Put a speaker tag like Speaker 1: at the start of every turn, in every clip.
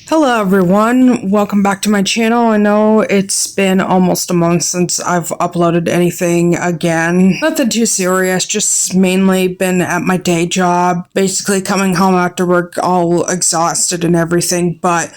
Speaker 1: Hello everyone, welcome back to my channel. I know it's been almost a month since I've uploaded anything again. Nothing too serious, just mainly been at my day job, basically coming home after work all exhausted and everything, but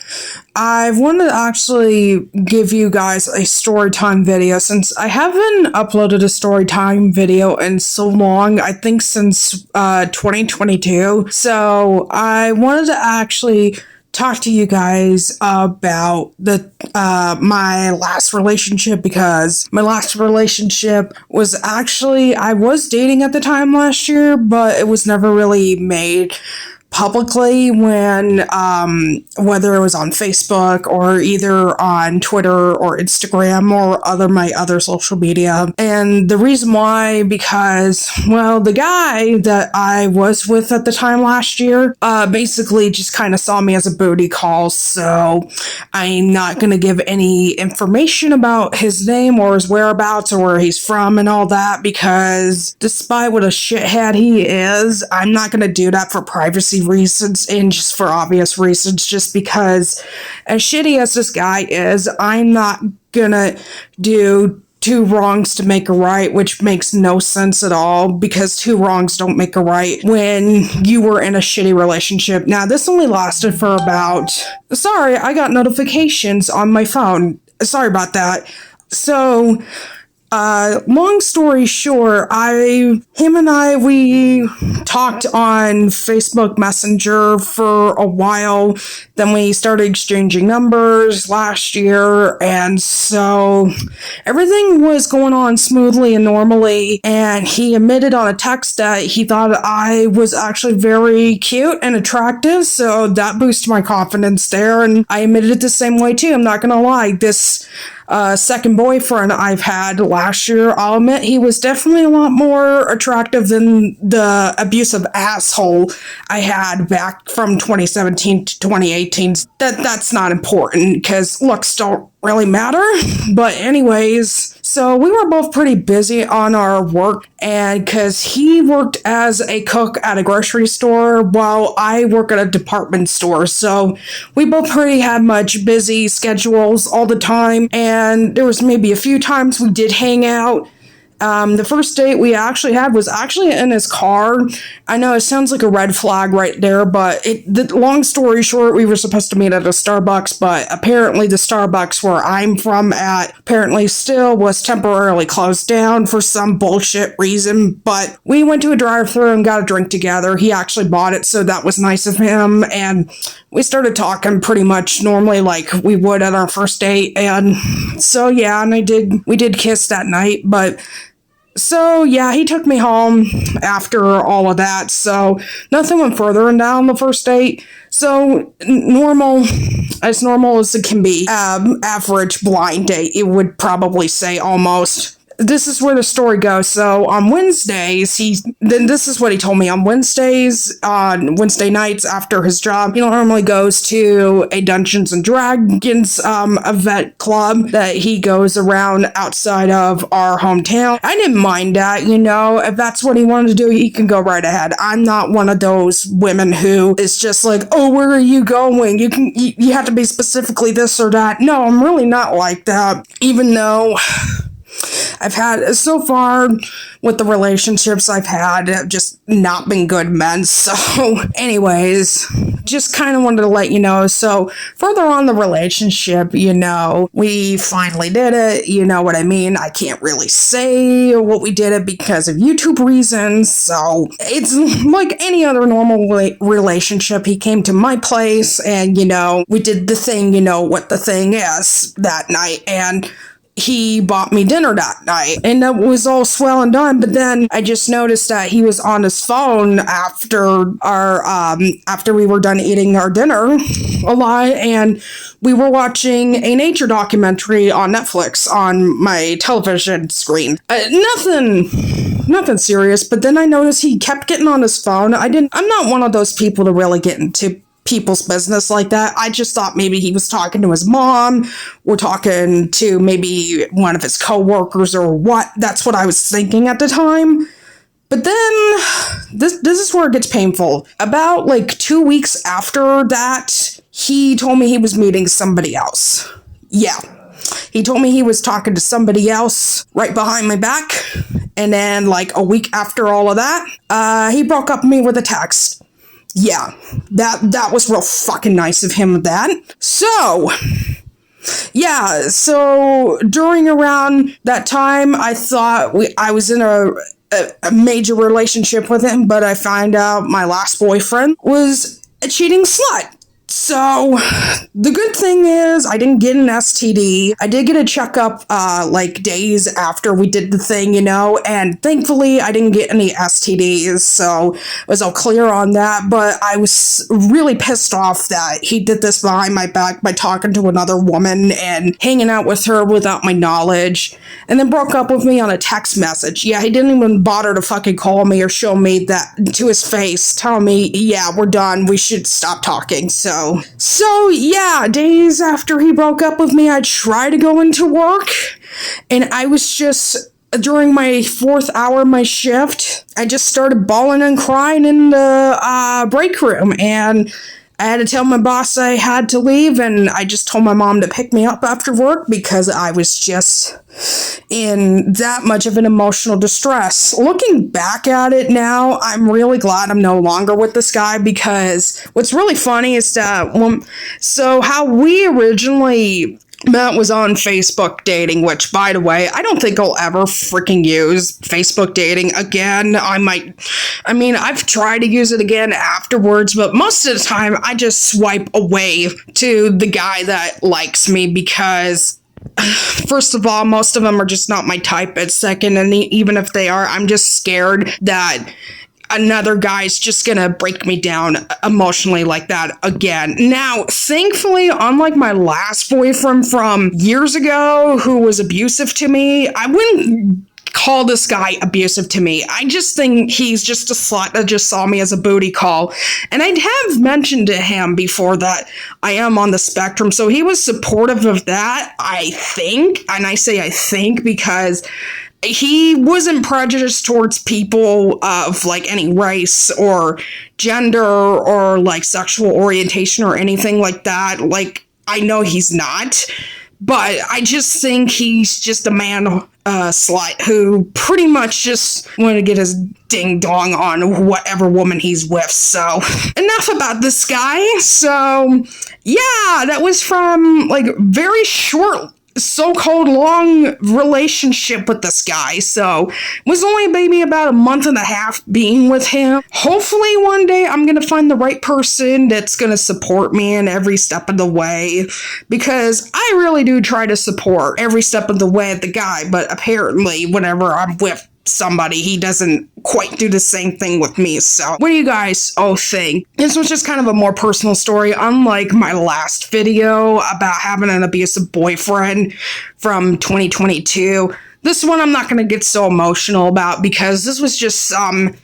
Speaker 1: I wanted to actually give you guys a story time video since I haven't uploaded a story time video in so long, I think since 2022. So I wanted to actually talk to you guys about my last relationship, because my last relationship was actually, I was dating at the time last year, but it was never really made publicly when whether it was on Facebook or either on Twitter or Instagram or my other social media. And the reason why, because, well, the guy that I was with at the time last year basically just kind of saw me as a booty call, so I'm not going to give any information about his name or his whereabouts or where he's from and all that, because despite what a shithead he is, I'm not going to do that for privacy reasons and just for obvious reasons, just because as shitty as this guy is, I'm not gonna do two wrongs to make a right, which makes no sense at all, because two wrongs don't make a right when you were in a shitty relationship. Now, this only lasted for sorry, I got notifications on my phone. Sorry about that. So, long story short, him and I, we talked on Facebook Messenger for a while, then we started exchanging numbers last year, and so everything was going on smoothly and normally, and he admitted on a text that he thought I was actually very cute and attractive, so that boosted my confidence there, and I admitted it the same way too. I'm not gonna lie, this second boyfriend I've had last year, I'll admit he was definitely a lot more attractive than the abusive asshole I had back from 2017 to 2018. That's not important, because looks don't really matter. But anyways, so we were both pretty busy on our work, and because he worked as a cook at a grocery store while I work at a department store, so we both pretty had much busy schedules all the time, and there was maybe a few times we did hang out. The first date we actually had was actually in his car. I know it sounds like a red flag right there, but long story short, we were supposed to meet at a Starbucks, but apparently the Starbucks where I'm from apparently still was temporarily closed down for some bullshit reason, but we went to a drive-thru and got a drink together. He actually bought it, so that was nice of him, and we started talking pretty much normally like we would at our first date, and so yeah, and we did kiss that night, but so, yeah, he took me home after all of that, so nothing went further and down the first date. So, normal as it can be. Average blind date, it would probably say almost. This is where the story goes. So on Wednesdays, this is what he told me. On Wednesday nights after his job, he normally goes to a Dungeons and Dragons event club that he goes around outside of our hometown. I didn't mind that, if that's what he wanted to do, he can go right ahead. I'm not one of those women who is just like, oh, where are you going? You have to be specifically this or that. No, I'm really not like that, even though I've had, so far, with the relationships I've had, have just not been good men. So, anyways, just kind of wanted to let you know. So, further on the relationship, we finally did it. You know what I mean? I can't really say what we did it because of YouTube reasons. So, it's like any other normal relationship. He came to my place and, we did the thing, what the thing is that night. And he bought me dinner that night, and that was all swell and done, but then I just noticed that he was on his phone after we were done eating our dinner a lot, and we were watching a nature documentary on Netflix on my television screen. Nothing serious, but then I noticed he kept getting on his phone. I'm not one of those people to really get into people's business like that. I just thought maybe he was talking to his mom or talking to maybe one of his coworkers or what. That's what I was thinking at the time. But then this is where it gets painful. About like 2 weeks after that, he told me he was meeting somebody else. Yeah. He told me he was talking to somebody else right behind my back. And then like a week after all of that, he broke up with me with a text. Yeah, that was real fucking nice of him with that. So, yeah, so during around that time, I thought I was in a major relationship with him, but I find out my last boyfriend was a cheating slut. So, the good thing is I didn't get an STD. I did get a checkup, like days after we did the thing, you know, and thankfully I didn't get any STDs, so I was all clear on that, but I was really pissed off that he did this behind my back by talking to another woman and hanging out with her without my knowledge, and then broke up with me on a text message. Yeah, he didn't even bother to fucking call me or show me that to his face, telling me, yeah, we're done, we should stop talking, So yeah, days after he broke up with me, I tried to go into work, and I was just, during my 4th hour of my shift, I just started bawling and crying in the break room, and I had to tell my boss I had to leave, and I just told my mom to pick me up after work because I was just in that much of an emotional distress. Looking back at it now, I'm really glad I'm no longer with this guy, because what's really funny is that so how we originally met was on Facebook dating, which, by the way, I don't think I'll ever freaking use Facebook dating again. I've tried to use it again afterwards, but most of the time I just swipe away to the guy that likes me because, first of all, most of them are just not my type. And second, and even if they are, I'm just scared that another guy's just gonna break me down emotionally like that again. Now, thankfully, unlike my last boyfriend from years ago who was abusive to me, I wouldn't call this guy abusive to me. I just think he's just a slut that just saw me as a booty call. And I'd have mentioned to him before that I am on the spectrum, so he was supportive of that, I think. And I say I think because he wasn't prejudiced towards people of like any race or gender or like sexual orientation or anything like that. Like, I know he's not, but I just think he's just a man slut who pretty much just wanted to get his ding dong on whatever woman he's with. So enough about this guy. So yeah, that was from like very short so-called long relationship with this guy. So it was only maybe about a month and a half being with him. Hopefully one day I'm gonna find the right person that's gonna support me in every step of the way, because I really do try to support every step of the way of the guy, but apparently whenever I'm with somebody, he doesn't quite do the same thing with me. So what do you guys all think? This was just kind of a more personal story, unlike my last video about having an abusive boyfriend from 2022. This one I'm not going to get so emotional about, because this was just some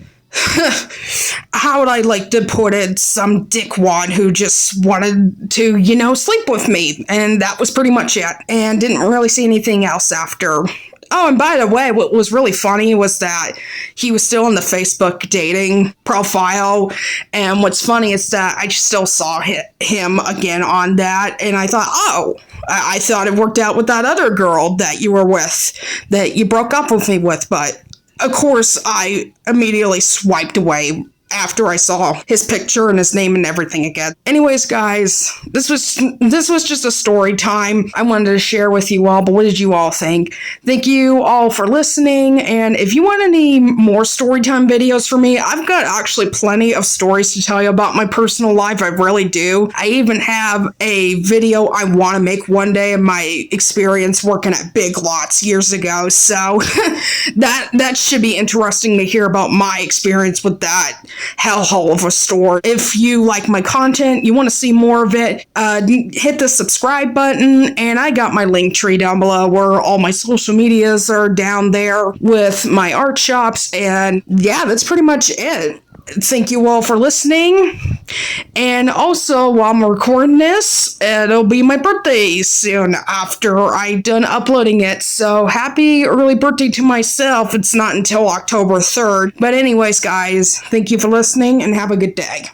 Speaker 1: how would I like to put it, some dickwad who just wanted to, you know, sleep with me, and that was pretty much it, and didn't really see anything else after. Oh, and by the way, what was really funny was that he was still in the Facebook dating profile, and what's funny is that I still saw him again on that, and I thought, oh, I thought it worked out with that other girl that you were with, that you broke up with me with, but of course I immediately swiped away after I saw his picture and his name and everything again. Anyways, guys, this was just a story time I wanted to share with you all, but what did you all think? Thank you all for listening, and if you want any more story time videos from me, I've got actually plenty of stories to tell you about my personal life. I really do. I even have a video I want to make one day of my experience working at Big Lots years ago, so that should be interesting to hear about my experience with that hellhole of a store. If you like my content, you want to see more of it, hit the subscribe button, and I got my link tree down below where all my social medias are down there with my art shops, and yeah, that's pretty much it. Thank you all for listening. And also, while I'm recording this, it'll be my birthday soon after I done uploading it. So happy early birthday to myself. It's not until October 3rd. But anyways, guys, thank you for listening and have a good day.